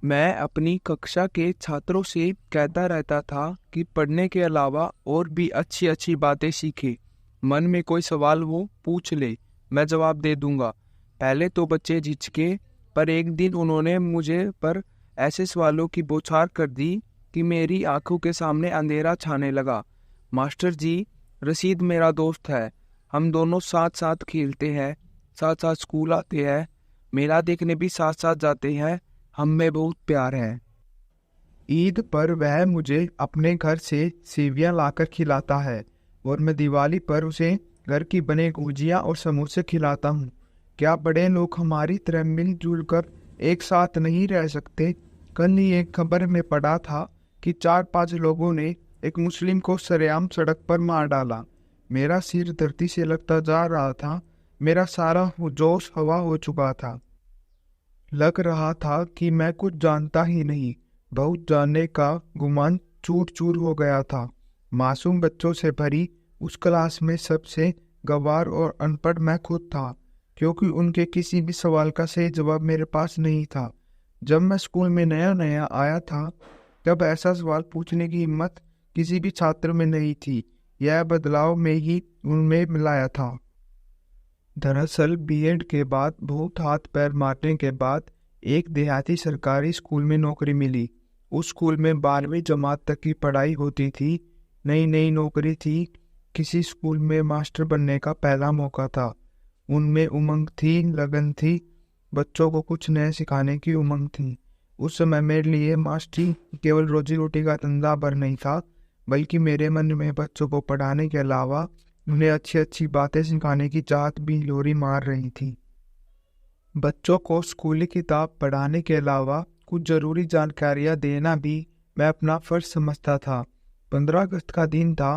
मैं अपनी कक्षा के छात्रों से कहता रहता था कि पढ़ने के अलावा और भी अच्छी अच्छी बातें सीखें। मन में कोई सवाल वो पूछ ले, मैं जवाब दे दूंगा। पहले तो बच्चे झिझके, पर एक दिन उन्होंने मुझे पर ऐसे सवालों की बौछार कर दी कि मेरी आंखों के सामने अंधेरा छाने लगा। मास्टर जी, रशीद मेरा दोस्त है। हम दोनों साथ साथ खेलते हैं, साथ साथ स्कूल आते हैं, मेला देखने भी साथ साथ जाते हैं। हम में बहुत प्यार है। ईद पर वह मुझे अपने घर से सेवियां लाकर खिलाता है और मैं दिवाली पर उसे घर की बने गुजिया और समोसे खिलाता हूँ। क्या बड़े लोग हमारी तरह मिलजुल कर एक साथ नहीं रह सकते? कल ही एक खबर में पढ़ा था कि 4-5 लोगों ने एक मुस्लिम को सरेआम सड़क पर मार डाला। मेरा सिर धरती से लगता जा रहा था। मेरा सारा जोश हवा हो चुका था। लग रहा था कि मैं कुछ जानता ही नहीं। बहुत जानने का गुमान चूर चूर हो गया था। मासूम बच्चों से भरी उस क्लास में सबसे गंवार और अनपढ़ मैं खुद था, क्योंकि उनके किसी भी सवाल का सही जवाब मेरे पास नहीं था। जब मैं स्कूल में नया नया आया था, तब ऐसा सवाल पूछने की हिम्मत किसी भी छात्र में नहीं थी। यह बदलाव में ही उनमें मिलाया था। दरअसल बीएड के बाद बहुत हाथ पैर मारने के बाद एक देहाती सरकारी स्कूल में नौकरी मिली। उस स्कूल में 12वीं जमात तक की पढ़ाई होती थी। नई नई नौकरी थी। किसी स्कूल में मास्टर बनने का पहला मौका था। उनमें उमंग थी, लगन थी। बच्चों को कुछ नया सिखाने की उमंग थी। उस समय मेरे लिए मास्टरी केवल रोजी रोटी का धंधा भर नहीं था, बल्कि मेरे मन में बच्चों को पढ़ाने के अलावा उन्हें अच्छी अच्छी बातें सिखाने की चाहत भी लोरी मार रही थी। बच्चों को स्कूली किताब पढ़ाने के अलावा कुछ जरूरी जानकारियां देना भी मैं अपना फर्ज समझता था। 15 अगस्त का दिन था।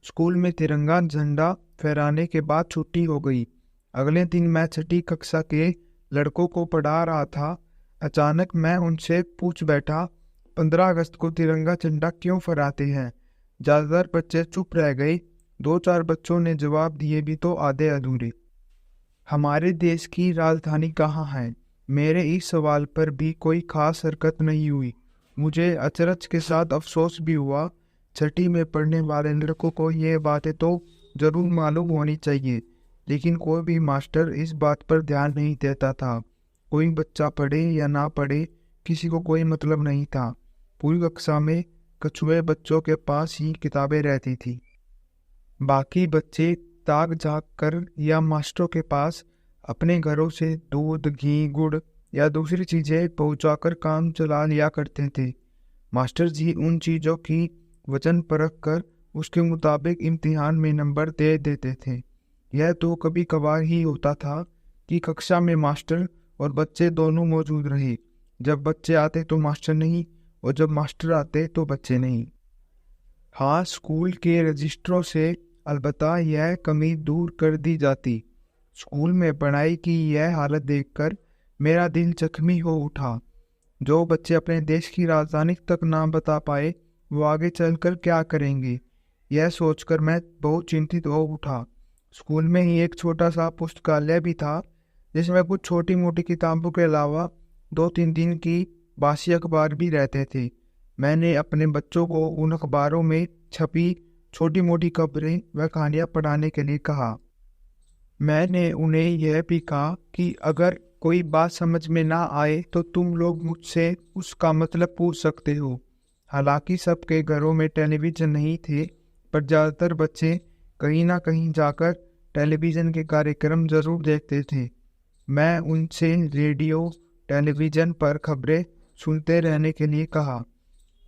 स्कूल में तिरंगा झंडा फहराने के बाद छुट्टी हो गई। अगले दिन मैं छठी कक्षा के लड़कों को पढ़ा रहा था। अचानक मैं उनसे पूछ बैठा, 15 अगस्त को तिरंगा झंडा क्यों फहराते हैं? ज्यादातर बच्चे चुप रह गए। 2-4 बच्चों ने जवाब दिए भी तो आधे अधूरे। हमारे देश की राजधानी कहाँ है? मेरे इस सवाल पर भी कोई खास हरकत नहीं हुई। मुझे अचरज के साथ अफसोस भी हुआ। छठी में पढ़ने वाले लड़कों को ये बातें तो जरूर मालूम होनी चाहिए, लेकिन कोई भी मास्टर इस बात पर ध्यान नहीं देता था। कोई बच्चा पढ़े या ना पढ़े, किसी को कोई मतलब नहीं था। पूरी कक्षा में कछुए बच्चों के पास ही किताबें रहती थी। बाकी बच्चे ताक झाँक कर या मास्टरों के पास अपने घरों से दूध, घी, गुड़ या दूसरी चीजें पहुंचाकर काम चला लिया करते थे। मास्टर जी उन चीजों की वजन परख कर उसके मुताबिक इम्तिहान में नंबर दे देते थे। यह तो कभी कभार ही होता था कि कक्षा में मास्टर और बच्चे दोनों मौजूद रहे। जब बच्चे आते तो मास्टर नहीं, और जब मास्टर आते तो बच्चे नहीं। हाँ, स्कूल के रजिस्टरों से अलबत्ता यह कमी दूर कर दी जाती। स्कूल में पढ़ाई की यह हालत देखकर मेरा दिल जख्मी हो उठा। जो बच्चे अपने देश की राजधानी तक ना बता पाए, वो आगे चलकर क्या करेंगे? यह सोचकर मैं बहुत चिंतित हो उठा। स्कूल में ही एक छोटा सा पुस्तकालय भी था, जिसमें कुछ छोटी मोटी किताबों के अलावा 2-3 दिन की बासी अखबार भी रहते थे। मैंने अपने बच्चों को उन अखबारों में छपी छोटी मोटी खबरें व कहानियां पढ़ाने के लिए कहा। मैंने उन्हें यह भी कहा कि अगर कोई बात समझ में ना आए तो तुम लोग मुझसे उसका मतलब पूछ सकते हो। हालांकि सबके घरों में टेलीविजन नहीं थे, पर ज़्यादातर बच्चे कहीं ना कहीं जाकर टेलीविज़न के कार्यक्रम जरूर देखते थे। मैं उनसे रेडियो, टेलीविज़न पर खबरें सुनते रहने के लिए कहा।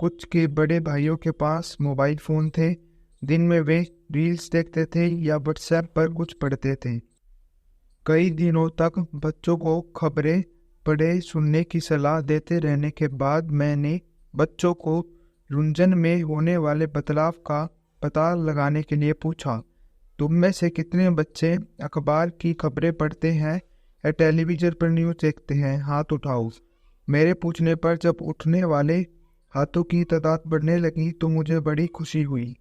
कुछ के बड़े भाइयों के पास मोबाइल फ़ोन थे। दिन में वे रील्स देखते थे या व्हाट्सएप पर कुछ पढ़ते थे। कई दिनों तक बच्चों को खबरें पढ़े सुनने की सलाह देते रहने के बाद मैंने बच्चों को रुंझन में होने वाले बदलाव का पता लगाने के लिए पूछा, तुम में से कितने बच्चे अखबार की खबरें पढ़ते हैं या टेलीविजन पर न्यूज़ देखते हैं? हाथ उठाओ। मेरे पूछने पर जब उठने वाले हाथों की तादाद बढ़ने लगी तो मुझे बड़ी खुशी हुई।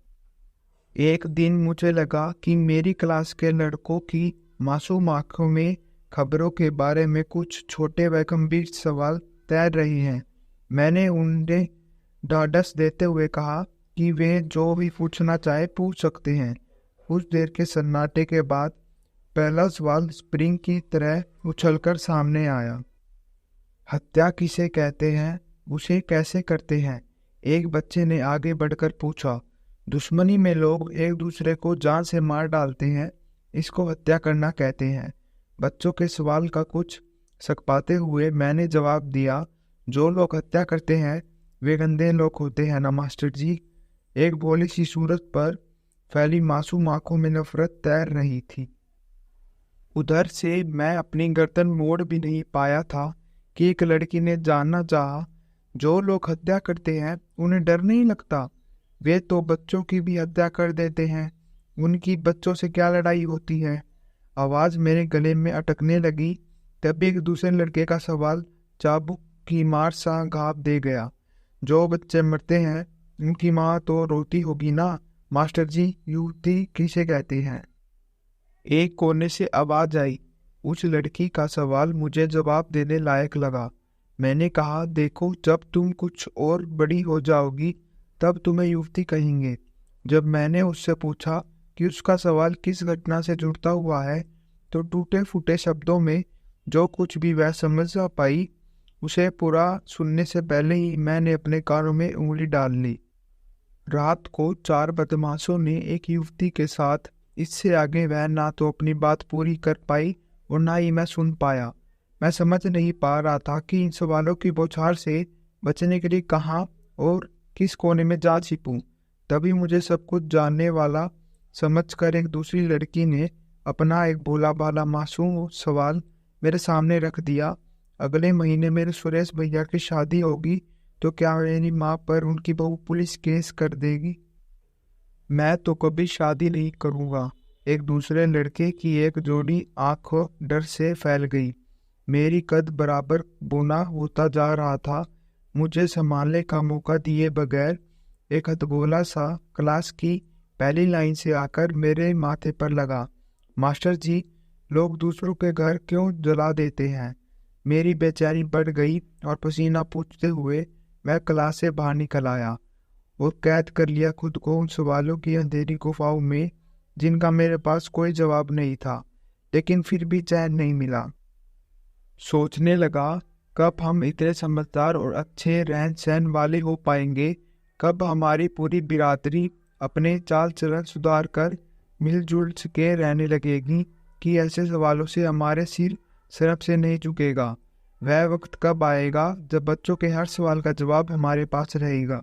एक दिन मुझे लगा कि मेरी क्लास के लड़कों की मासूम आंखों में खबरों के बारे में कुछ छोटे व गंभीर सवाल तैर रहे हैं। मैंने उन्हें ढाढ़स देते हुए कहा कि वे जो भी पूछना चाहे पूछ सकते हैं। कुछ देर के सन्नाटे के बाद पहला सवाल स्प्रिंग की तरह उछलकर सामने आया। हत्या किसे कहते हैं? उसे कैसे करते हैं? एक बच्चे ने आगे बढ़कर पूछा। दुश्मनी में लोग एक दूसरे को जान से मार डालते हैं, इसको हत्या करना कहते हैं। बच्चों के सवाल का कुछ सकपाते हुए मैंने जवाब दिया, जो लोग हत्या करते हैं वे गंदे लोग होते हैं ना मास्टर जी। एक भोली सी सूरत पर फैली मासूम आंखों में नफरत तैर रही थी। उधर से मैं अपनी गर्दन मोड़ भी नहीं पाया था कि एक लड़की ने जानना चाहा, जो लोग हत्या करते हैं उन्हें डर नहीं लगता? वे तो बच्चों की भी हत्या कर देते हैं, उनकी बच्चों से क्या लड़ाई होती है? आवाज मेरे गले में अटकने लगी। तभी एक दूसरे लड़के का सवाल चाबुक की मार सा घाव दे गया। जो बच्चे मरते हैं उनकी माँ तो रोती होगी ना मास्टर जी, युवती किसे कहते हैं? एक कोने से आवाज आई। उस लड़की का सवाल मुझे जवाब देने लायक लगा। मैंने कहा, देखो, जब तुम कुछ और बड़ी हो जाओगी तब तुम्हें युवती कहेंगे। जब मैंने उससे पूछा कि उसका सवाल किस घटना से जुड़ता हुआ है, तो टूटे फूटे शब्दों में जो कुछ भी वह समझ ना पाई, उसे पूरा सुनने से पहले ही मैंने अपने कानों में उंगली डाल ली। रात को 4 बदमाशों ने एक युवती के साथ, इससे आगे वह ना तो अपनी बात पूरी कर पाई और ना ही मैं सुन पाया। मैं समझ नहीं पा रहा था कि इन सवालों की बौछार से बचने के लिए कहाँ और किस कोने में जा छिपूं। तभी मुझे सब कुछ जानने वाला समझकर एक दूसरी लड़की ने अपना एक भोला भाला मासूम सवाल मेरे सामने रख दिया। अगले महीने मेरे सुरेश भैया की शादी होगी, तो क्या मेरी माँ पर उनकी बहू पुलिस केस कर देगी? मैं तो कभी शादी नहीं करूँगा। एक दूसरे लड़के की एक जोड़ी आंखों डर से फैल गई। मेरी कद बराबर बोना होता जा रहा था। मुझे संभालने का मौका दिए बगैर एक हथगोला सा क्लास की पहली लाइन से आकर मेरे माथे पर लगा। मास्टर जी, लोग दूसरों के घर क्यों जला देते हैं? मेरी बेचैनी बढ़ गई और पसीना पोंछते हुए मैं क्लास से बाहर निकल आया और कैद कर लिया खुद को उन सवालों की अंधेरी गुफाओं में, जिनका मेरे पास कोई जवाब नहीं था। लेकिन फिर भी चैन नहीं मिला। सोचने लगा, कब हम इतने समझदार और अच्छे रहन सहन वाले हो पाएंगे? कब हमारी पूरी बिरादरी अपने चाल चलन सुधार कर मिलजुल के रहने लगेगी कि ऐसे सवालों से हमारे सिर सरफ से नहीं झुकेगा? वह वक्त कब आएगा जब बच्चों के हर सवाल का जवाब हमारे पास रहेगा?